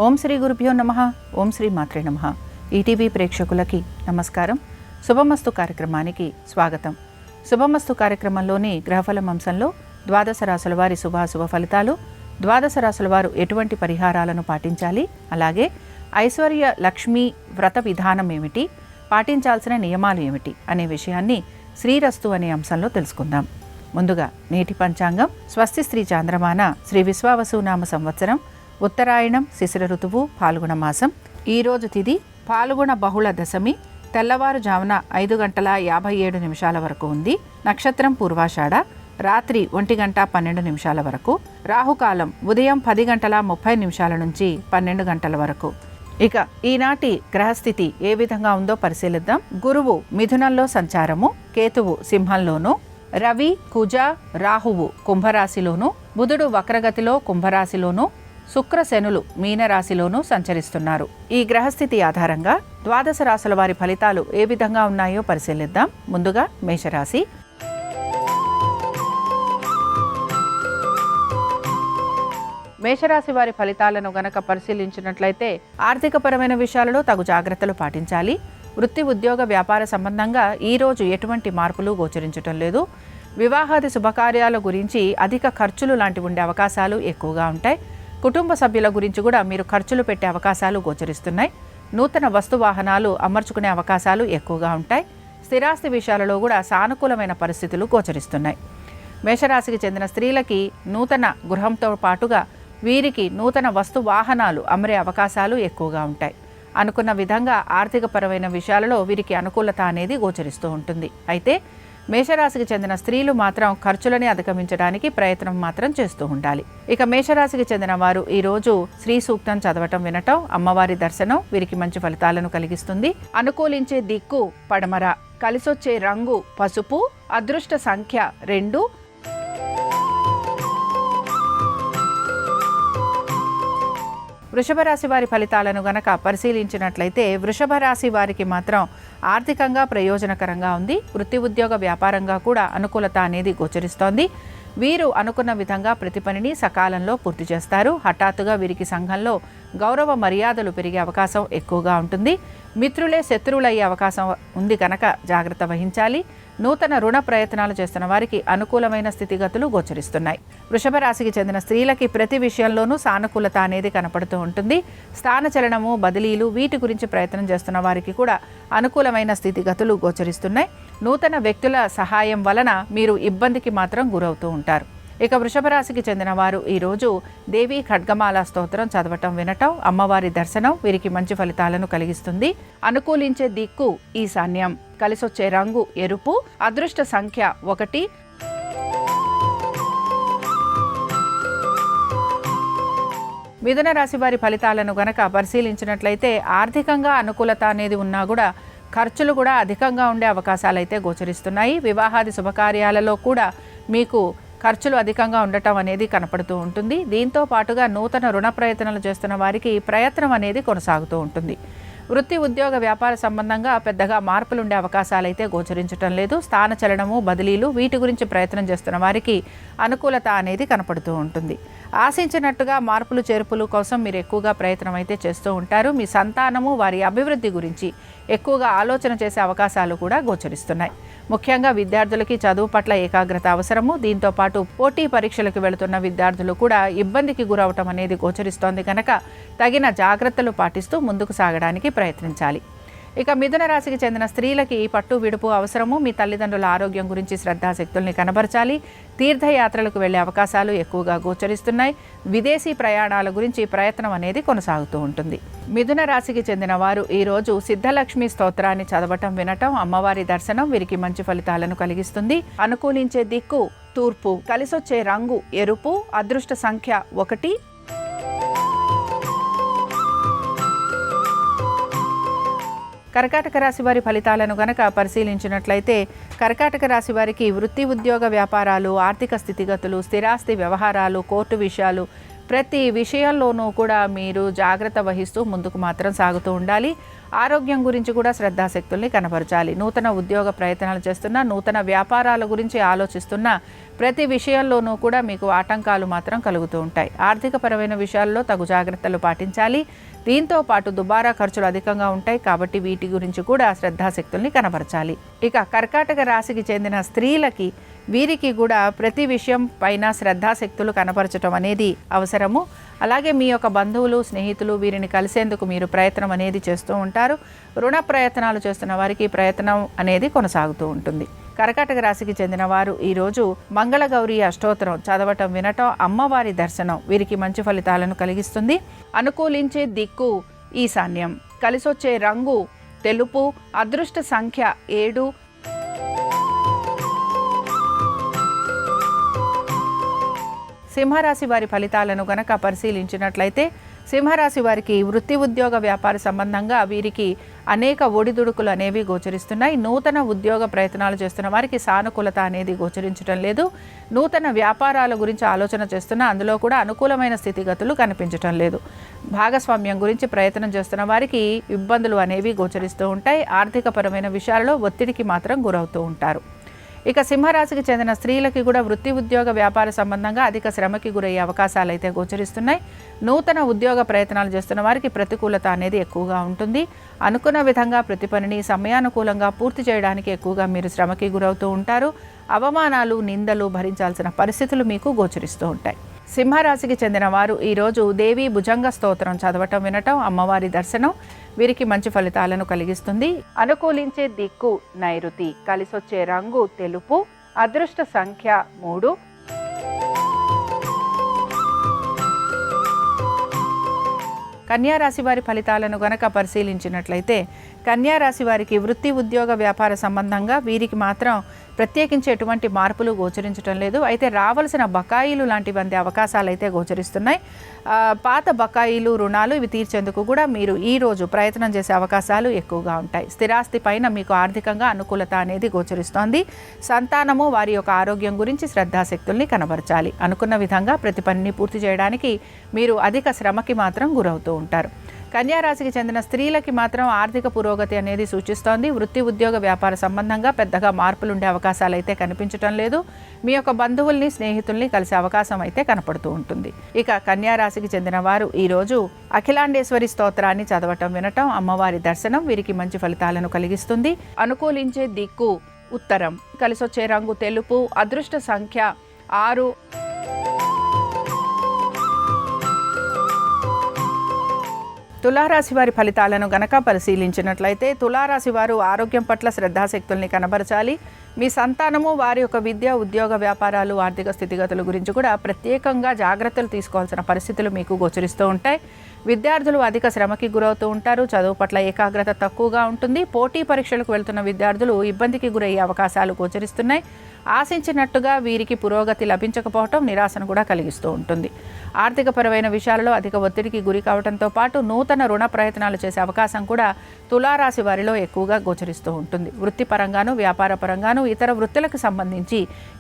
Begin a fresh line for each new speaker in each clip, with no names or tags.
ఓం శ్రీ గురుభ్యో నమః. ఓం శ్రీ మాత్రే నమః. ఈటీవీ ప్రేక్షకులకి నమస్కారం. శుభమస్తు కార్యక్రమానికి స్వాగతం. శుభమస్తు కార్యక్రమంలోని గ్రహఫలం అంశంలో ద్వాదశ రాశుల వారి శుభాశుభ ఫలితాలు, ద్వాదశ రాశుల వారు ఎటువంటి పరిహారాలను పాటించాలి, అలాగే ఐశ్వర్య లక్ష్మీ వ్రత విధానం ఏమిటి, పాటించాల్సిన నియమాలు ఏమిటి అనే విషయాన్ని శ్రీరస్తు అనే అంశంలో తెలుసుకుందాం. ముందుగా నేటి పంచాంగం. స్వస్తి శ్రీ చాంద్రమాన శ్రీ విశ్వావసునామ సంవత్సరం ఉత్తరాయణం శిశిర ఋతువు ఫాల్గుణ మాసం. ఈరోజు తిథి ఫాల్గుణ బహుళ దశమి, తెల్లవారుజామున 5:57 వరకు ఉంది. నక్షత్రం పూర్వాషాఢ, రాత్రి 1:12 వరకు. రాహుకాలం ఉదయం 10:30 నుంచి 12 వరకు. ఇక ఈనాటి గ్రహస్థితి ఏ విధంగా ఉందో పరిశీలిద్దాం. గురువు మిథునంలో సంచారము, కేతువు సింహంలోను, రవి కుజ రాహువు కుంభరాశిలోను, బుధుడు వక్రగతిలో కుంభరాశిలోను, శుక్ర శనులు మీనరాశిలోనూ సంచరిస్తున్నారు. ఈ గ్రహస్థితి ఆధారంగా ద్వాదశ రాశుల వారి ఫలితాలు ఏ విధంగా ఉన్నాయో పరిశీలిద్దాం. ముందుగా మేషరాశి. మేషరాశి వారి ఫలితాలను గనక పరిశీలించినట్లయితే ఆర్థికపరమైన విషయాలలో తగు జాగ్రత్తలు పాటించాలి. వృత్తి ఉద్యోగ వ్యాపార సంబంధంగా ఈరోజు ఎటువంటి మార్పులు గోచరించటం లేదు. వివాహాది శుభకార్యాల గురించి అధిక ఖర్చులు లాంటివి ఉండే అవకాశాలు ఎక్కువగా ఉంటాయి. కుటుంబ సభ్యుల గురించి కూడా మీరు ఖర్చులు పెట్టే అవకాశాలు గోచరిస్తున్నాయి. నూతన వస్తు వాహనాలు అమర్చుకునే అవకాశాలు ఎక్కువగా ఉంటాయి. స్థిరాస్తి విషయాలలో కూడా సానుకూలమైన పరిస్థితులు గోచరిస్తున్నాయి. మేషరాశికి చెందిన స్త్రీలకి నూతన గృహంతో పాటుగా వీరికి నూతన వస్తు వాహనాలు అమరే అవకాశాలు ఎక్కువగా ఉంటాయి. అనుకున్న విధంగా ఆర్థికపరమైన విషయాలలో వీరికి అనుకూలత అనేది గోచరిస్తూ ఉంటుంది. అయితే మేషరాశికి చెందిన స్త్రీలు మాత్రం ఖర్చులని అధిగమించడానికి ప్రయత్నం మాత్రం చేస్తూ ఉండాలి. ఇక మేషరాశికి చెందిన వారు ఈరోజు శ్రీ సూక్తం చదవటం, వినటం, అమ్మవారి దర్శనం వీరికి మంచి ఫలితాలను కలిగిస్తుంది. అనుకూలించే దిక్కు పడమర, కలిసొచ్చే రంగు పసుపు, అదృష్ట సంఖ్య 2. వృషభ రాశి వారి ఫలితాలను గనక పరిశీలించినట్లయితే వృషభ రాశి వారికి మాత్రం ఆర్థికంగా ప్రయోజనకరంగా ఉంది. వృత్తి ఉద్యోగ వ్యాపారంగా కూడా అనుకూలత అనేది గోచరిస్తోంది. వీరు అనుకున్న విధంగా ప్రతి పనిని సకాలంలో పూర్తి చేస్తారు. హఠాత్తుగా వీరికి సంఘంలో గౌరవ మర్యాదలు పెరిగే అవకాశం ఎక్కువగా ఉంటుంది. మిత్రులే శత్రువులయ్యే అవకాశం ఉంది కనుక జాగ్రత్త వహించాలి. నూతన రుణ ప్రయత్నాలు చేస్తున్న వారికి అనుకూలమైన స్థితిగతులు గోచరిస్తున్నాయి. వృషభ రాశికి చెందిన స్త్రీలకి ప్రతి విషయంలోనూ సానుకూలత అనేది కనపడుతూ ఉంటుంది. స్థానచలనము, బదిలీలు వీటి గురించి ప్రయత్నం చేస్తున్న వారికి కూడా అనుకూలమైన స్థితిగతులు గోచరిస్తున్నాయి. నూతన వ్యక్తుల సహాయం వలన మీరు ఇబ్బందికి మాత్రం గురవుతూ ఉంటారు. ఇక వృషభ రాశికి చెందిన వారు ఈరోజు దేవి ఖడ్గమాల స్తోత్రం చదవటం, వినటం, అమ్మవారి దర్శనం వీరికి మంచి ఫలితాలను కలిగిస్తుంది. అనుకూలించే దిక్కు ఈశాన్యం, కలిసొచ్చే రంగు ఎరుపు, అదృష్ట సంఖ్య 1. మిథున రాశి వారి ఫలితాలను గనక పరిశీలించినట్లయితే ఆర్థికంగా అనుకూలత అనేది ఉన్నా కూడా ఖర్చులు కూడా అధికంగా ఉండే అవకాశాలు అయితే గోచరిస్తున్నాయి. వివాహాది శుభకార్యాలలో కూడా మీకు ఖర్చులు అధికంగా ఉండటం అనేది కనపడుతూ ఉంటుంది. దీంతో పాటుగా నూతన రుణ ప్రయత్నాలు చేస్తున్న వారికి ప్రయత్నం అనేది కొనసాగుతూ ఉంటుంది. వృత్తి ఉద్యోగ వ్యాపార సంబంధంగా పెద్దగా మార్పులు ఉండే అవకాశాలు అయితే గోచరించడం లేదు. స్థానచలనము, బదిలీలు వీటి గురించి ప్రయత్నం చేస్తున్న వారికి అనుకూలత అనేది కనపడుతూ ఉంటుంది. ఆశించినట్టుగా మార్పులు చేర్పులు కోసం మీరు ఎక్కువగా ప్రయత్నం అయితే చేస్తూ ఉంటారు. మీ సంతానము వారి అభివృద్ధి గురించి ఎక్కువగా ఆలోచన చేసే అవకాశాలు కూడా గోచరిస్తున్నాయి. ముఖ్యంగా విద్యార్థులకి చదువు పట్ల ఏకాగ్రత అవసరము. దీంతో పాటు పోటీ పరీక్షలకు వెళుతున్న విద్యార్థులు కూడా ఇబ్బందికి గురవటం అనేది గోచరిస్తోంది కనుక తగిన జాగ్రత్తలు పాటిస్తూ ముందుకు సాగడానికి ప్రయత్నించాలి. ఇక మిథున రాశికి చెందిన స్త్రీలకి పట్టు విడుపు అవసరము. మీ తల్లిదండ్రుల ఆరోగ్యం గురించి శ్రద్ధాశక్తుల్ని కనబరచాలి. తీర్థయాత్రలకు వెళ్లే అవకాశాలు ఎక్కువగా గోచరిస్తున్నాయి. విదేశీ ప్రయాణాల గురించి ప్రయత్నం అనేది కొనసాగుతూ ఉంటుంది. మిథున రాశికి చెందిన వారు ఈరోజు సిద్ధలక్ష్మి స్తోత్రాన్ని చదవటం, వినటం, అమ్మవారి దర్శనం వీరికి మంచి ఫలితాలను కలిగిస్తుంది. అనుకూలించే దిక్కు తూర్పు, కలిసొచ్చే రంగు ఎరుపు, అదృష్ట సంఖ్య 1. కర్కాటక రాశి వారి ఫలితాలను గనక పరిశీలించినట్లయితే కర్కాటక రాశి వారికి వృత్తి ఉద్యోగ వ్యాపారాలు, ఆర్థిక స్థితిగతులు, స్థిరాస్తి వ్యవహారాలు, కోర్టు విషయాలు ప్రతి విషయంలోనూ కూడా మీరు జాగ్రత్త వహిస్తూ ముందుకు మాత్రం సాగుతూ ఉండాలి. ఆరోగ్యం గురించి కూడా శ్రద్ధాశక్తుల్ని కనబరచాలి. నూతన ఉద్యోగ ప్రయత్నాలు చేస్తున్నా, నూతన వ్యాపారాల గురించి ఆలోచిస్తున్నా ప్రతి విషయంలోనూ కూడా మీకు ఆటంకాలు మాత్రం కలుగుతూ ఉంటాయి. ఆర్థికపరమైన విషయాల్లో తగు జాగ్రత్తలు పాటించాలి. దీంతో పాటు దుబారా ఖర్చులు అధికంగా ఉంటాయి కాబట్టి వీటి గురించి కూడా శ్రద్ధాశక్తుల్ని కనబరచాలి. ఇక కర్కాటక రాశికి చెందిన స్త్రీలకి వీరికి కూడా ప్రతి విషయం పైన శ్రద్ధాశక్తులు కనపరచడం అనేది అవసరము. అలాగే మీ యొక్క బంధువులు, స్నేహితులు వీరిని కలిసేందుకు మీరు ప్రయత్నం అనేది చేస్తూ ఉంటారు. రుణ ప్రయత్నాలు చేస్తున్న వారికి ప్రయత్నం అనేది కొనసాగుతూ ఉంటుంది. కర్కాటక రాశికి చెందిన వారు ఈరోజు మంగళగౌరి అష్టోత్తరం చదవటం, వినటం, అమ్మవారి దర్శనం వీరికి మంచి ఫలితాలను కలిగిస్తుంది. అనుకూలించే దిక్కు ఈశాన్యం, కలిసొచ్చే రంగు తెలుపు, అదృష్ట సంఖ్య 7. సింహరాశి వారి ఫలితాలను గనక పరిశీలించినట్లయితే సింహరాశి వారికి వృత్తి, ఉద్యోగ, వ్యాపార సంబంధంగా వీరికి అనేక ఒడిదుడుకులు అనేవి గోచరిస్తున్నాయి. నూతన ఉద్యోగ ప్రయత్నాలు చేస్తున్న వారికి సానుకూలత అనేది గోచరించడం లేదు. నూతన వ్యాపారాల గురించి ఆలోచన చేస్తున్నా అందులో కూడా అనుకూలమైన స్థితిగతులు కనిపించడం లేదు. భాగస్వామ్యం గురించి ప్రయత్నం చేస్తున్న వారికి ఇబ్బందులు అనేవి గోచరిస్తూ ఉంటాయి. ఆర్థికపరమైన విషయాల్లో ఒత్తిడికి మాత్రం గురవుతూ ఉంటారు. ఇక సింహరాశికి చెందిన స్త్రీలకి కూడా వృత్తి, ఉద్యోగ, వ్యాపార సంబంధంగా అధిక శ్రమకి గురయ్యే అవకాశాలు అయితే గోచరిస్తున్నాయి. నూతన ఉద్యోగ ప్రయత్నాలు చేస్తున్న వారికి ప్రతికూలత అనేది ఎక్కువగా ఉంటుంది. అనుకున్న విధంగా ప్రతి పనిని సమయానుకూలంగా పూర్తి చేయడానికి ఎక్కువగా మీరు శ్రమకి గురవుతూ ఉంటారు. అవమానాలు, నిందలు భరించాల్సిన పరిస్థితులు మీకు గోచరిస్తూ ఉంటాయి. సింహరాశికి చెందిన వారు ఈరోజు దేవి భుజంగ స్తోత్రం చదవటం, వినటం, అమ్మవారి దర్శనం వీరికి మంచి ఫలితాలను కలిగిస్తుంది. అనుకూలించే దిక్కు నైరుతి, కలిసొచ్చే రంగు తెలుపు, అదృష్ట సంఖ్య 3. కన్యారాశి వారి ఫలితాలను గనక పరిశీలించినట్లయితే కన్యారాశి వారికి వృత్తి, ఉద్యోగ, వ్యాపార సంబంధంగా వీరికి మాత్రం ప్రత్యేకించి ఎటువంటి మార్పులు గోచరించడం లేదు. అయితే రావాల్సిన బకాయిలు లాంటివంటి అవకాశాలు అయితే గోచరిస్తున్నాయి. పాత బకాయిలు, రుణాలు ఇవి తీర్చేందుకు కూడా మీరు ఈరోజు ప్రయత్నం చేసే అవకాశాలు ఎక్కువగా ఉంటాయి. స్థిరాస్తి పైన మీకు ఆర్థికంగా అనుకూలత అనేది గోచరిస్తోంది. సంతానము, వారి యొక్క ఆరోగ్యం గురించి శ్రద్ధాశక్తుల్ని కనబరచాలి. అనుకున్న విధంగా ప్రతి పనిని పూర్తి చేయడానికి మీరు అధిక శ్రమకి మాత్రం గురవుతూ ఉంటారు. కన్యారాశికి చెందిన స్త్రీలకి మాత్రం ఆర్థిక పురోగతి అనేది సూచిస్తోంది. వృత్తి, ఉద్యోగ, వ్యాపార సంబంధంగా పెద్దగా మార్పులు ఉండే అవకాశాలు అయితే కనిపించడం లేదు. మీ యొక్క బంధువుల్ని, స్నేహితుల్ని కలిసే అవకాశం అయితే కనపడుతూ ఉంటుంది. ఇక కన్యారాశికి చెందిన వారు ఈరోజు అఖిలాండేశ్వరి స్తోత్రాన్ని చదవటం, వినటం, అమ్మవారి దర్శనం వీరికి మంచి ఫలితాలను కలిగిస్తుంది. అనుకూలించే దిక్కు ఉత్తరం, కలిసొచ్చే రంగు తెలుపు, అదృష్ట సంఖ్య 6. తులారాశి వారి ఫలితాలను గనక పరిశీలించినట్లయితే తులారాశి వారు ఆరోగ్యం పట్ల శ్రద్ధాశక్తుల్ని కనబరచాలి. మీ సంతానము, వారి యొక్క విద్య, ఉద్యోగ, వ్యాపారాలు, ఆర్థిక స్థితిగతుల గురించి కూడా ప్రత్యేకంగా జాగ్రత్తలు తీసుకోవాల్సిన పరిస్థితులు మీకు గోచరిస్తూ ఉంటాయి. విద్యార్థులు అధిక శ్రమకి గురవుతూ ఉంటారు. చదువు పట్ల ఏకాగ్రత తక్కువగా ఉంటుంది. పోటీ పరీక్షలకు వెళ్తున్న విద్యార్థులు ఇబ్బందికి గురయ్యే అవకాశాలు గోచరిస్తున్నాయి. ఆశించినట్టుగా వీరికి పురోగతి లభించకపోవటం నిరాశను కూడా కలిగిస్తూ ఉంటుంది. ఆర్థికపరమైన విషయాలలో అధిక ఒత్తిడికి గురి కావడంతో పాటు నూతన రుణ ప్రయత్నాలు చేసే అవకాశం కూడా తులారాశి వారిలో ఎక్కువగా గోచరిస్తూ ఉంటుంది. వృత్తిపరంగాను, వ్యాపార పరంగాను, ఇతర వృత్తులకు సంబంధించి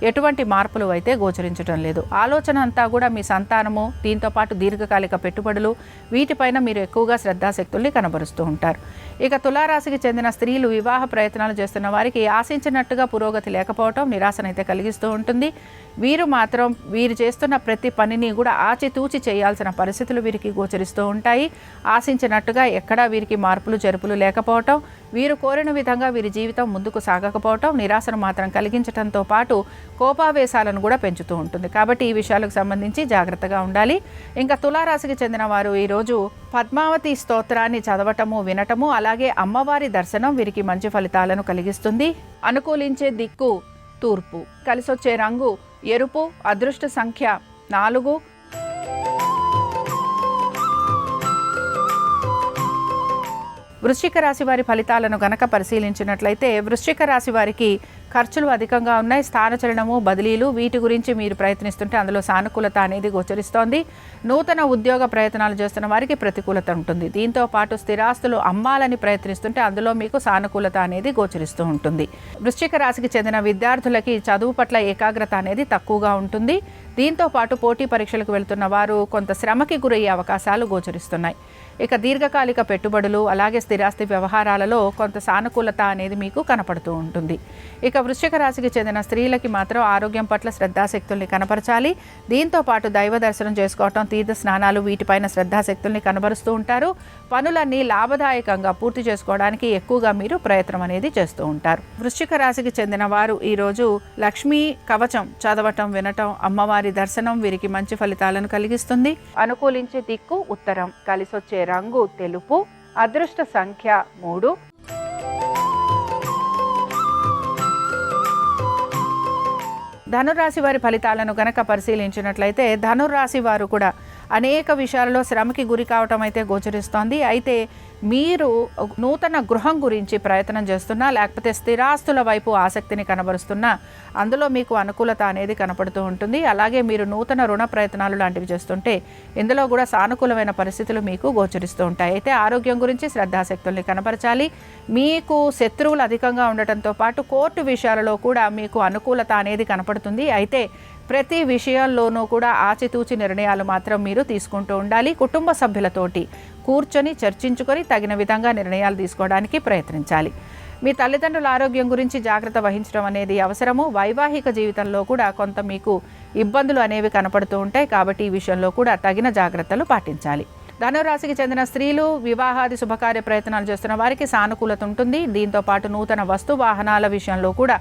ఎటువంటి మార్పులు అయితే గోచరించడం లేదు. ఆలోచన అంతా కూడా మీ సంతానము, దీంతో పాటు దీర్ఘకాలిక పెట్టుబడులు వీటిపైన మీరు ఎక్కువగా శ్రద్ధాశక్తుల్ని కనబరుస్తూ ఉంటారు. ఇక తులారాశికి చెందిన స్త్రీలు వివాహ ప్రయత్నాలు చేస్తున్న వారికి ఆశించినట్టుగా పురోగతి లేకపోవటం నిరాశనైతే కలిగిస్తూ ఉంటుంది. వీరు మాత్రం వీరు చేస్తున్న ప్రతి పనిని కూడా ఆచితూచి చేయాల్సిన పరిస్థితులు వీరికి గోచరిస్తూ ఉంటాయి. ఆశించినట్టుగా ఎక్కడా వీరికి మార్పులు, జరుపులు లేకపోవటం, వీరు కోరిన విధంగా వీరి జీవితం ముందుకు సాగకపోవటం నిరాశను మాత్రం కలిగించడంతో పాటు కోపావేశాలను కూడా పెంచుతూ ఉంటుంది. కాబట్టి ఈ విషయాలకు సంబంధించి జాగ్రత్తగా ఉండాలి. ఇంకా తులారాశికి చెందిన వారు ఈరోజు పద్మావతి స్తోత్రాన్ని చదవటము, వినటము, అలాగే అమ్మవారి దర్శనం వీరికి మంచి ఫలితాలను కలిగిస్తుంది. అనుకూలించే దిక్కు తూర్పు, కలిసొచ్చే రంగు ఎరుపు, అదృష్ట సంఖ్య 4. వృశ్చిక రాశి వారి ఫలితాలను గనక పరిశీలించినట్లయితే వృశ్చిక రాశి వారికి ఖర్చులు అధికంగా ఉన్నాయి. స్థానచలనము, బదిలీలు వీటి గురించి మీరు ప్రయత్నిస్తుంటే అందులో సానుకూలత అనేది గోచరిస్తోంది. నూతన ఉద్యోగ ప్రయత్నాలు చేస్తున్న వారికి ప్రతికూలత ఉంటుంది. దీంతో పాటు స్థిరాస్తులు అమ్మాలని ప్రయత్నిస్తుంటే అందులో మీకు సానుకూలత అనేది గోచరిస్తూ ఉంటుంది. వృశ్చిక రాశికి చెందిన విద్యార్థులకి చదువు పట్ల ఏకాగ్రత అనేది తక్కువగా ఉంటుంది. దీంతో పాటు పోటీ పరీక్షలకు వెళ్తున్న వారు కొంత శ్రమకి గురయ్యే అవకాశాలు గోచరిస్తున్నాయి. ఇక దీర్ఘకాలిక పెట్టుబడులు అలాగే స్థిరాస్తి వ్యవహారాలలో కొంత సానుకూలత అనేది మీకు కనపడుతూ ఉంటుంది. ఇక వృశ్చిక రాశికి చెందిన స్త్రీలకి మాత్రం ఆరోగ్యం పట్ల శ్రద్ధాశక్తుల్ని కనపరచాలి. దీంతో పాటు దైవ దర్శనం చేసుకోవటం, తీర్థ స్నానాలు వీటిపైన శ్రద్ధాశక్తుల్ని కనబరుస్తూ ఉంటారు. పనులన్నీ లాభదాయకంగా పూర్తి చేసుకోవడానికి ఎక్కువగా మీరు ప్రయత్నం అనేది చేస్తూ ఉంటారు. వృశ్చిక రాశికి చెందిన వారు ఈరోజు లక్ష్మీ కవచం చదవటం, వినటం, అమ్మవారి దర్శనం వీరికి మంచి ఫలితాలను కలిగిస్తుంది. అనుకూలించే దిక్కు ఉత్తరం, కలిసొచ్చే రంగు తెలుపు, అదృష్ట సంఖ్య 3. ధనురాశి వారి ఫలితాలను గనక పరిశీలించినట్లయితే ధనురాశి వారు కూడా అనేక విషయాలలో శ్రమకి గురి కావటం అయితే గోచరిస్తోంది. అయితే మీరు నూతన గృహం గురించి ప్రయత్నం చేస్తున్నా లేకపోతే స్థిరాస్తుల వైపు ఆసక్తిని కనబరుస్తున్నా అందులో మీకు అనుకూలత అనేది కనపడుతూ ఉంటుంది. అలాగే మీరు నూతన రుణ ప్రయత్నాలు లాంటివి చేస్తుంటే ఇందులో కూడా సానుకూలమైన పరిస్థితులు మీకు గోచరిస్తూ ఉంటాయి. అయితే ఆరోగ్యం గురించి శ్రద్ధాశక్తుల్ని కనపరచాలి. మీకు శత్రువులు అధికంగా ఉండటంతో పాటు కోర్టు విషయాలలో కూడా మీకు అనుకూలత అనేది కనపడుతుంది. అయితే ప్రతి విషయాల్లోనూ కూడా ఆచితూచి నిర్ణయాలు మాత్రం మీరు తీసుకుంటూ ఉండాలి. కుటుంబ సభ్యులతోటి కూర్చొని చర్చించుకొని తగిన విధంగా నిర్ణయాలు తీసుకోవడానికి ప్రయత్నించాలి. మీ తల్లిదండ్రుల ఆరోగ్యం గురించి జాగ్రత్త వహించడం అనేది అవసరము. వైవాహిక జీవితంలో కూడా కొంత మీకు ఇబ్బందులు అనేవి కనపడుతూ ఉంటాయి. కాబట్టి ఈ విషయంలో కూడా తగిన జాగ్రత్తలు పాటించాలి. ధనురాశికి చెందిన స్త్రీలు వివాహాది శుభకార్య ప్రయత్నాలు చేస్తున్న వారికి సానుకూలత ఉంటుంది. దీంతో పాటు నూతన వస్తు వాహనాల విషయంలో కూడా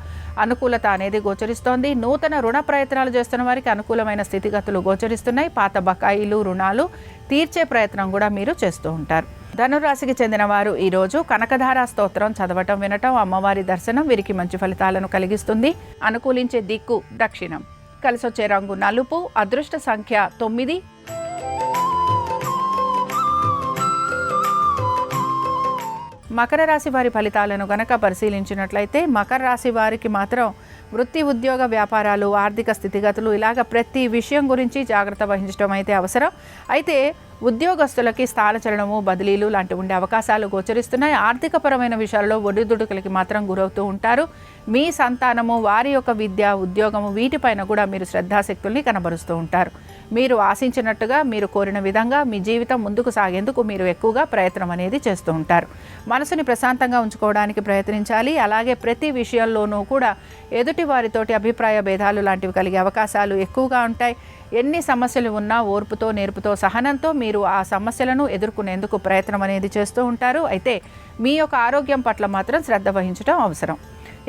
అనుకూలత అనేది గోచరిస్తోంది. నూతన రుణ ప్రయత్నాలు చేస్తున్న వారికి అనుకూలమైన స్థితిగతులు గోచరిస్తున్నాయి. పాత బకాయిలు, రుణాలు తీర్చే ప్రయత్నం కూడా మీరు చేస్తూ ఉంటారు. ధనురాశికి చెందిన వారు ఈరోజు కనకధార స్తోత్రం చదవటం, వినటం, అమ్మవారి దర్శనం వీరికి మంచి ఫలితాలను కలిగిస్తుంది. అనుకూలించే దిక్కు దక్షిణం, కలిసొచ్చే రంగు నలుపు, అదృష్ట సంఖ్య 9. మకర రాశి వారి ఫలితాలను గనక పరిశీలించినట్లయితే మకర రాశి వారికి మాత్రం వృత్తి, ఉద్యోగ, వ్యాపారాలు, ఆర్థిక స్థితిగతులు ఇలాగ ప్రతి విషయం గురించి జాగ్రత్త వహించడం అయితే అవసరం. అయితే ఉద్యోగస్తులకి స్థానచలనము, బదిలీలు లాంటివి ఉండే అవకాశాలు గోచరిస్తున్నాయి. ఆర్థికపరమైన విషయాల్లో ఒడిదుడుకులకి మాత్రం గురవుతూ ఉంటారు. మీ సంతానము, వారి యొక్క విద్య, ఉద్యోగము వీటిపైన కూడా మీరు శ్రద్ధాశక్తుల్ని కనబరుస్తూ ఉంటారు. మీరు ఆశించినట్టుగా, మీరు కోరిన విధంగా మీ జీవితం ముందుకు సాగేందుకు మీరు ఎక్కువగా ప్రయత్నం అనేది చేస్తూ ఉంటారు. మనసుని ప్రశాంతంగా ఉంచుకోవడానికి ప్రయత్నించాలి. అలాగే ప్రతి విషయంలోనూ కూడా ఎదుటి వారితోటి అభిప్రాయ భేదాలు లాంటివి కలిగే అవకాశాలు ఎక్కువగా ఉంటాయి. ఎన్ని సమస్యలు ఉన్నా ఓర్పుతో, నేర్పుతో, సహనంతో మీరు ఆ సమస్యలను ఎదుర్కొనేందుకు ప్రయత్నం అనేది చేస్తూ ఉంటారు. అయితే మీ యొక్క ఆరోగ్యం పట్ల మాత్రం శ్రద్ధ వహించడం అవసరం.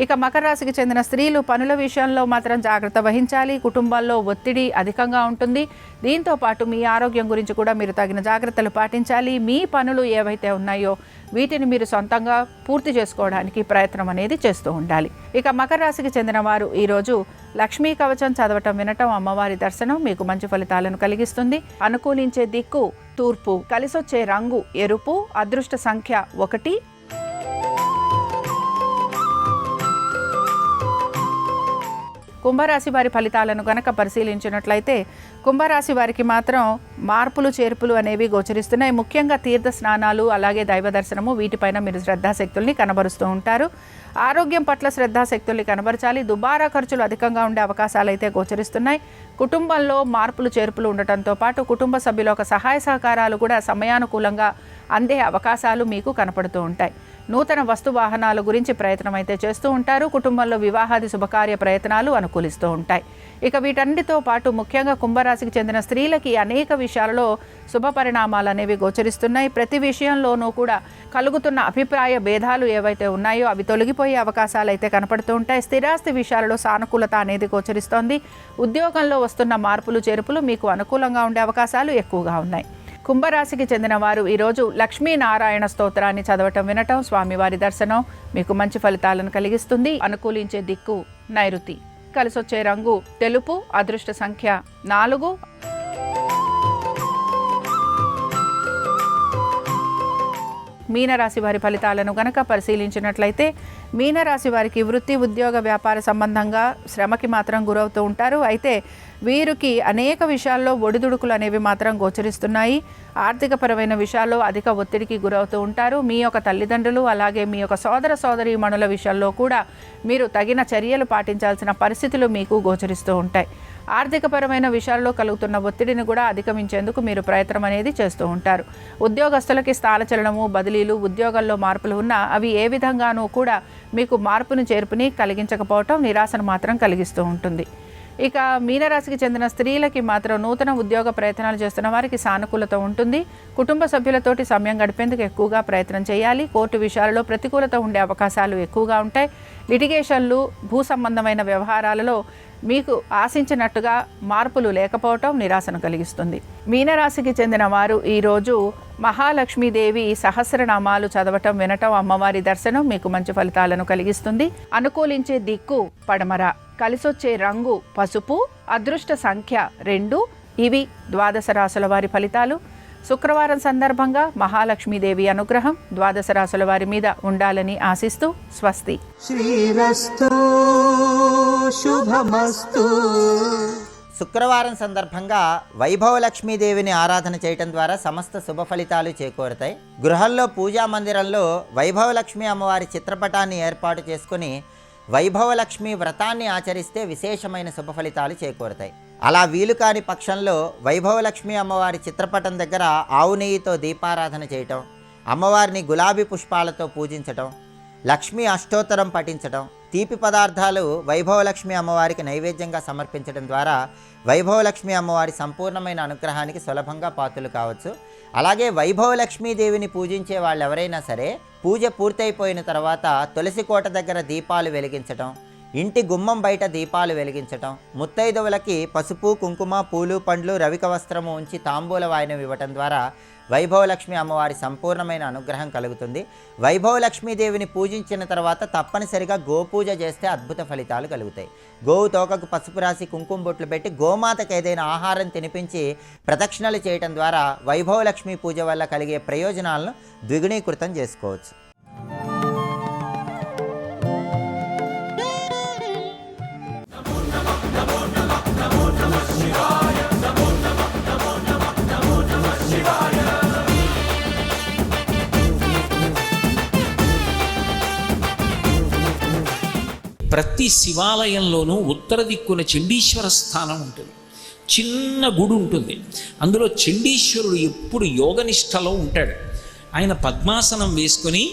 ఇక మకర రాశికి చెందిన స్త్రీలు పనుల విషయంలో మాత్రం జాగ్రత్త వహించాలి. కుటుంబాల్లో ఒత్తిడి అధికంగా ఉంటుంది. దీంతో పాటు మీ ఆరోగ్యం గురించి కూడా మీరు తగిన జాగ్రత్తలు పాటించాలి. మీ పనులు ఏవైతే ఉన్నాయో వీటిని మీరు సొంతంగా పూర్తి చేసుకోవడానికి ప్రయత్నం అనేది చేస్తూ ఉండాలి. ఇక మకర రాశికి చెందిన వారు ఈరోజు లక్ష్మీ కవచం చదవటం, వినటం, అమ్మవారి దర్శనం మీకు మంచి ఫలితాలను కలిగిస్తుంది. అనుకూలించే దిక్కు తూర్పు, కలిసొచ్చే రంగు ఎరుపు, అదృష్ట సంఖ్య 1. కుంభరాశి వారి ఫలితాలను గనక పరిశీలించినట్లయితే కుంభరాశి వారికి మాత్రం మార్పులు, చేర్పులు అనేవి గోచరిస్తున్నాయి. ముఖ్యంగా తీర్థ స్నానాలు అలాగే దైవ దర్శనము వీటిపైన మీరు శ్రద్ధాశక్తుల్ని కనబరుస్తూ ఉంటారు. ఆరోగ్యం పట్ల శ్రద్ధాశక్తుల్ని కనబరచాలి. దుబారా ఖర్చులు అధికంగా ఉండే అవకాశాలు అయితే గోచరిస్తున్నాయి. కుటుంబంలో మార్పులు, చేర్పులు ఉండటంతో పాటు కుటుంబ సభ్యుల యొక్క సహాయ సహకారాలు కూడా సమయానుకూలంగా అందే అవకాశాలు మీకు కనపడుతూ ఉంటాయి. నూతన వస్తు వాహనాల గురించి ప్రయత్నం అయితే చేస్తూ ఉంటారు. కుటుంబంలో వివాహాది శుభకార్య ప్రయత్నాలు అనుకూలిస్తూ ఉంటాయి. ఇక వీటన్నిటితో పాటు ముఖ్యంగా కుంభరాశికి చెందిన స్త్రీలకి అనేక విషయాలలో శుభ పరిణామాలు అనేవి గోచరిస్తున్నాయి. ప్రతి విషయంలోనూ కూడా కలుగుతున్న అభిప్రాయ భేదాలు ఏవైతే ఉన్నాయో అవి తొలగిపోయే అవకాశాలు అయితే కనపడుతూ ఉంటాయి. స్థిరాస్తి విషయాలలో సానుకూలత అనేది గోచరిస్తోంది. ఉద్యోగంలో వస్తున్న మార్పులు, చేర్పులు మీకు అనుకూలంగా ఉండే అవకాశాలు ఎక్కువగా ఉన్నాయి. కుంభరాశికి చెందిన వారు ఈరోజు లక్ష్మీనారాయణ స్తోత్రాన్ని చదవటం, వినటం, స్వామివారి దర్శనం మీకు మంచి ఫలితాలను కలిగిస్తుంది. అనుకూలించే దిక్కు నైరుతి, కలిసొచ్చే రంగు తెలుపు, అదృష్ట సంఖ్య 4. మీనరాశి వారి ఫలితాలను గనక పరిశీలించినట్లయితే మీనరాశి వారికి వృత్తి, ఉద్యోగ, వ్యాపార సంబంధంగా శ్రమకి మాత్రం గురవుతూ ఉంటారు. అయితే వీరికి అనేక విషయాల్లో ఒడిదుడుకులు అనేవి మాత్రం గోచరిస్తున్నాయి. ఆర్థికపరమైన విషయాల్లో అధిక ఒత్తిడికి గురవుతూ ఉంటారు. మీ యొక్క తల్లిదండ్రులు అలాగే మీ యొక్క సోదర సోదరీమణుల విషయాల్లో కూడా మీరు తగిన చర్యలు పాటించాల్సిన పరిస్థితులు మీకు గోచరిస్తూ ఉంటాయి. ఆర్థికపరమైన విషయాల్లో కలుగుతున్న ఒత్తిడిని కూడా అధిగమించేందుకు మీరు ప్రయత్నం అనేది చేస్తూ ఉంటారు. ఉద్యోగస్తులకి స్థానచలనము, బదిలీలు, ఉద్యోగాల్లో మార్పులు ఉన్నా అవి ఏ విధంగానూ కూడా మీకు మార్పుని చేర్పుని కలిగించకపోవటం నిరాశను మాత్రం కలిగిస్తూ ఉంటుంది. ఇక మీనరాశికి చెందిన స్త్రీలకి మాత్రం నూతన ఉద్యోగ ప్రయత్నాలు చేస్తున్న వారికి సానుకూలత ఉంటుంది. కుటుంబ సభ్యులతోటి సమయం గడిపేందుకు ఎక్కువగా ప్రయత్నం చేయాలి. కోర్టు విషయాలలో ప్రతికూలత ఉండే అవకాశాలు ఎక్కువగా ఉంటాయి. లిటిగేషన్లు, భూ సంబంధమైన వ్యవహారాలలో మీకు ఆశించినట్టుగా మార్పులు లేకపోవటం నిరాశను కలిగిస్తుంది. మీనరాశికి చెందిన వారు ఈరోజు మహాలక్ష్మీదేవి సహస్రనామాలు చదవటం, వినటం, అమ్మవారి దర్శనం మీకు మంచి ఫలితాలను కలిగిస్తుంది. అనుకూలించే దిక్కు పడమర, కలిసొచ్చే రంగు పసుపు, అదృష్ట సంఖ్య 2. ఇవి ద్వాదశ రాశుల వారి ఫలితాలు. శుక్రవారం సందర్భంగా మహాలక్ష్మీదేవి అనుగ్రహం ద్వాదశ రాశుల వారి మీద ఉండాలని ఆశిస్తూ స్వస్తి.
శ్రీరస్తు శుభమస్తు.
శుక్రవారం సందర్భంగా వైభవ లక్ష్మీదేవిని ఆరాధన చేయటం ద్వారా సమస్త శుభ ఫలితాలు చేకూరుతాయి. గృహంలో పూజా మందిరంలో వైభవ లక్ష్మీ అమ్మవారి చిత్రపటాన్ని ఏర్పాటు చేసుకుని వైభవలక్ష్మి వ్రతాన్ని ఆచరిస్తే విశేషమైన శుభ ఫలితాలు చేకూరుతాయి. అలా వీలు కాని పక్షంలో వైభవలక్ష్మి అమ్మవారి చిత్రపటం దగ్గర ఆవు నెయ్యితో దీపారాధన చేయటం, అమ్మవారిని గులాబీ పుష్పాలతో పూజించటం, లక్ష్మీ అష్టోత్తరం పఠించటం, తీపి పదార్థాలు వైభవలక్ష్మి అమ్మవారికి నైవేద్యంగా సమర్పించడం ద్వారా వైభవలక్ష్మి అమ్మవారి సంపూర్ణమైన అనుగ్రహానికి సులభంగా పాత్రలు కావచ్చు. అలాగే వైభవలక్ష్మీదేవిని పూజించే వాళ్ళు ఎవరైనా సరే పూజ పూర్తయిపోయిన తర్వాత తులసి కోట దగ్గర దీపాలు వెలిగించటం, ఇంటి గుమ్మం బయట దీపాలు వెలిగించటం, ముత్తైదువులకి పసుపు, కుంకుమ, పూలు, పండ్లు, రవిక వస్త్రము ఉంచి తాంబూల వాయనం ఇవ్వటం ద్వారా వైభవలక్ష్మి అమ్మవారి సంపూర్ణమైన అనుగ్రహం కలుగుతుంది. వైభవలక్ష్మీదేవిని పూజించిన తర్వాత తప్పనిసరిగా గోపూజ చేస్తే అద్భుత ఫలితాలు కలుగుతాయి. గోవు తోకకు పసుపు రాసి కుంకుమ బొట్లు పెట్టి గోమాతకు ఏదైనా ఆహారం తినిపించి ప్రదక్షిణలు చేయటం ద్వారా వైభవలక్ష్మి పూజ వల్ల కలిగే ప్రయోజనాలను ద్విగుణీకృతం చేసుకోవచ్చు.
ప్రతి శివాలయంలోనూ ఉత్తర దిక్కున చండీశ్వర స్థానం ఉంటుంది. చిన్న గుడి ఉంటుంది. అందులో చండీశ్వరుడు ఎప్పుడు యోగనిష్టలో ఉంటాడు. ఆయన పద్మాసనం వేసుకొని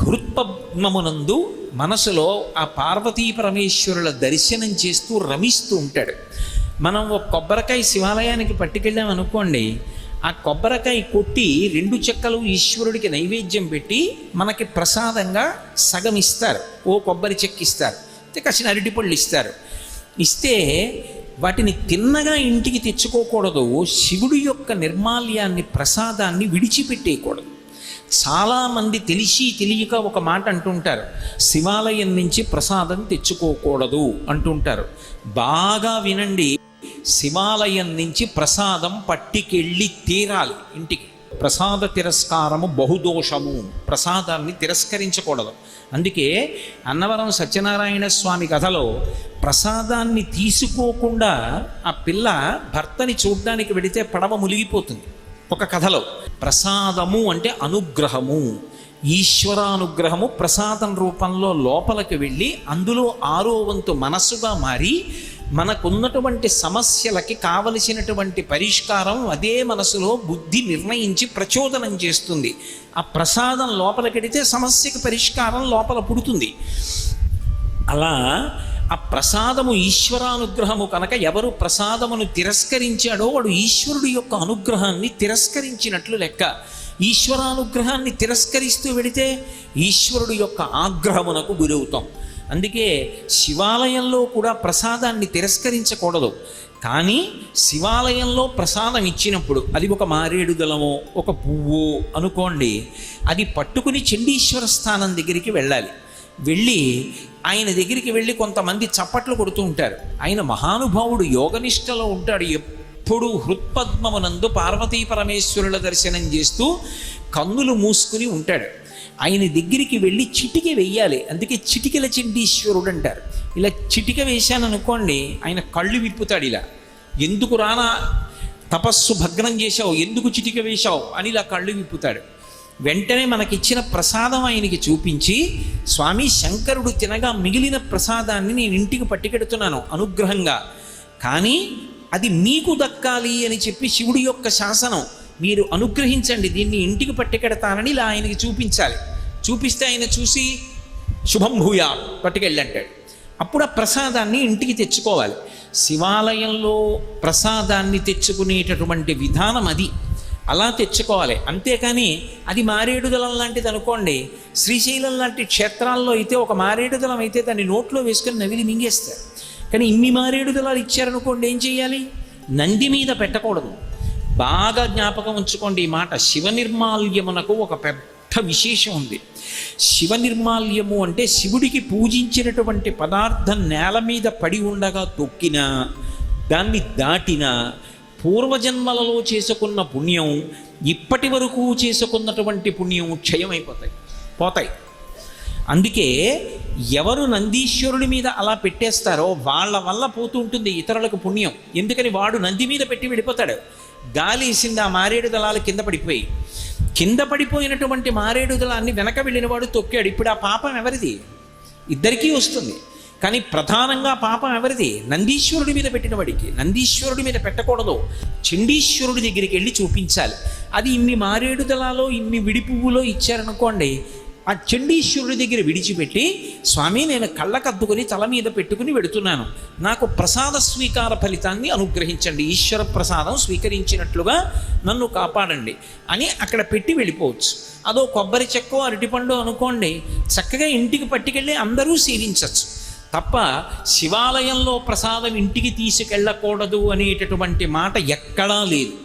హృత్పద్మమునందు మనసులో ఆ పార్వతీ పరమేశ్వరుల దర్శనం చేస్తూ రమిస్తూ ఉంటాడు. మనం ఒక కొబ్బరికాయ శివాలయానికి పట్టుకెళ్ళాం అనుకోండి, ఆ కొబ్బరికాయ కొట్టి 2 చెక్కలు ఈశ్వరుడికి నైవేద్యం పెట్టి మనకి ప్రసాదంగా సగం ఇస్తారు. ఓ కొబ్బరి చెక్క ఇస్తారు, కాసిన అరటిపళ్ళు ఇస్తారు. ఇస్తే వాటిని తిన్నగా ఇంటికి తెచ్చుకోకూడదు. శివుడి యొక్క నిర్మాల్యాన్ని, ప్రసాదాన్ని విడిచిపెట్టేయకూడదు. చాలామంది తెలిసి తెలియక ఒక మాట అంటుంటారు, శివాలయం నుంచి ప్రసాదం తెచ్చుకోకూడదు అంటుంటారు. బాగా వినండి, శివాలయం నుంచి ప్రసాదం పట్టికెళ్ళి తీరాలి ఇంటికి. ప్రసాద తిరస్కారము బహుదోషము, ప్రసాదాన్ని తిరస్కరించకూడదు. అందుకే అన్నవరం సత్యనారాయణ స్వామి కథలో ప్రసాదాన్ని తీసుకోకుండా ఆ పిల్ల భర్తని చూడ్డానికి వెడితే పడవ మునిగిపోతుంది. ఒక కథలో ప్రసాదము అంటే అనుగ్రహము, ఈశ్వరానుగ్రహము ప్రసాదం రూపంలో లోపలికి వెళ్ళి అందులో 6వ వంతు మనస్సుగా మారి మనకున్నటువంటి సమస్యలకి కావలసినటువంటి పరిష్కారం అదే మనసులో బుద్ధి నిర్ణయించి ప్రచోదనం చేస్తుంది. ఆ ప్రసాదం లోపలికెడితే సమస్యకి పరిష్కారం లోపల పుడుతుంది. అలా ఆ ప్రసాదము ఈశ్వరానుగ్రహము కనుక ఎవరు ప్రసాదమును తిరస్కరించాడో వాడు ఈశ్వరుడి యొక్క అనుగ్రహాన్ని తిరస్కరించినట్లు లెక్క. ఈశ్వరానుగ్రహాన్ని తిరస్కరిస్తూ వెడితే ఈశ్వరుడి యొక్క ఆగ్రహమునకు గురవుతాం. అందుకే శివాలయంలో కూడా ప్రసాదాన్ని తిరస్కరించకూడదు. కానీ శివాలయంలో ప్రసాదం ఇచ్చినప్పుడు అది ఒక మారేడు దళమో ఒక పువ్వో అనుకోండి, అది పట్టుకుని చండీశ్వర స్థానం దగ్గరికి వెళ్ళాలి. వెళ్ళి ఆయన దగ్గరికి వెళ్ళి కొంతమంది చప్పట్లు కొడుతూ ఉంటారు. ఆయన మహానుభావుడు యోగనిష్టలో ఉంటాడు. ఎప్పుడు హృత్పద్మమునందు పార్వతీ పరమేశ్వరుల దర్శనం చేస్తూ కన్నులు మూసుకుని ఉంటాడు. ఆయన దగ్గరికి వెళ్ళి చిటిక వెయ్యాలి. అందుకే చిటికల చండీశ్వరుడు అంటారు. ఇలా చిటిక వేశాను అనుకోండి, ఆయన కళ్ళు విప్పుతాడు. ఇలా ఎందుకు రానా తపస్సు భగ్నం చేశావు, ఎందుకు చిటిక వేశావు అని ఇలా కళ్ళు విప్పుతాడు. వెంటనే మనకిచ్చిన ప్రసాదం ఆయనకి చూపించి, స్వామి శంకరుడు తినగా మిగిలిన ప్రసాదాన్ని నేను ఇంటికి పట్టుకెడుతున్నాను అనుగ్రహంగా, కానీ అది మీకు దక్కాలి అని చెప్పి శివుడి యొక్క శాసనం, మీరు అనుగ్రహించండి, దీన్ని ఇంటికి పట్టుకెడతానని ఇలా ఆయనకి చూపించాలి. చూపిస్తే ఆయన చూసి శుభం భూయా పట్టుకెళ్ళంటాడు. అప్పుడు ఆ ప్రసాదాన్ని ఇంటికి తెచ్చుకోవాలి. శివాలయంలో ప్రసాదాన్ని తెచ్చుకునేటటువంటి విధానం అది, అలా తెచ్చుకోవాలి. అంతేకాని అది మారేడుదలం లాంటిది అనుకోండి, శ్రీశైలం లాంటి క్షేత్రాల్లో అయితే ఒక మారేడుదలం అయితే దాన్ని నోట్లో వేసుకొని నవిలి మింగేస్తారు. కానీ ఇన్ని మారేడుదలాలు ఇచ్చారనుకోండి, ఏం చేయాలి? నంది మీద పెట్టకూడదు. బాగా జ్ఞాపకం ఉంచుకోండి ఈ మాట. శివ నిర్మాల్యమునకు ఒక పెద్ద విశేషం ఉంది. శివ నిర్మాల్యము అంటే శివుడికి పూజించినటువంటి పదార్థం నేల మీద పడి ఉండగా తొక్కినా, దాన్ని దాటినా పూర్వజన్మలలో చేసుకున్న పుణ్యం, ఇప్పటి వరకు చేసుకున్నటువంటి పుణ్యం పోతాయి. అందుకే ఎవరు నందీశ్వరుడి మీద అలా పెట్టేస్తారో వాళ్ళ వల్ల పోతూ ఉంటుంది ఇతరులకు పుణ్యం. ఎందుకని వాడు నంది మీద పెట్టి వెళ్ళిపోతాడు. గాలి వేసింది, ఆ మారేడు దళాలు కింద పడిపోయినటువంటి మారేడు దళాన్ని వెనక వెళ్ళినవాడు తొక్కాడు. ఇప్పుడు ఆ పాపం ఎవరిది? ఇద్దరికీ వస్తుంది. కానీ ప్రధానంగా పాపం ఎవరిది? నందీశ్వరుడి మీద పెట్టిన వాడికి. నందీశ్వరుడి మీద పెట్టకూడదు, చండీశ్వరుడి దగ్గరికి వెళ్ళి చూపించాలి. అది ఇన్ని మారేడు దళాలో ఇన్ని విడి పువ్వులో ఇచ్చారనుకోండి, ఆ చండీశ్వరుడి దగ్గర విడిచిపెట్టి, స్వామి నేను కళ్ళకద్దుకొని తల మీద పెట్టుకుని వెడుతున్నాను, నాకు ప్రసాద స్వీకార ఫలితాన్ని అనుగ్రహించండి, ఈశ్వర ప్రసాదం స్వీకరించినట్లుగా నన్ను కాపాడండి అని అక్కడ పెట్టి వెళ్ళిపోవచ్చు. అదో కొబ్బరి చెక్కో అరటిపండు అనుకోండి, చక్కగా ఇంటికి పట్టుకెళ్ళి అందరూ సేవించవచ్చు. తప్ప శివాలయంలో ప్రసాదం ఇంటికి తీసుకెళ్ళకూడదు అనేటటువంటి మాట ఎక్కడా లేదు.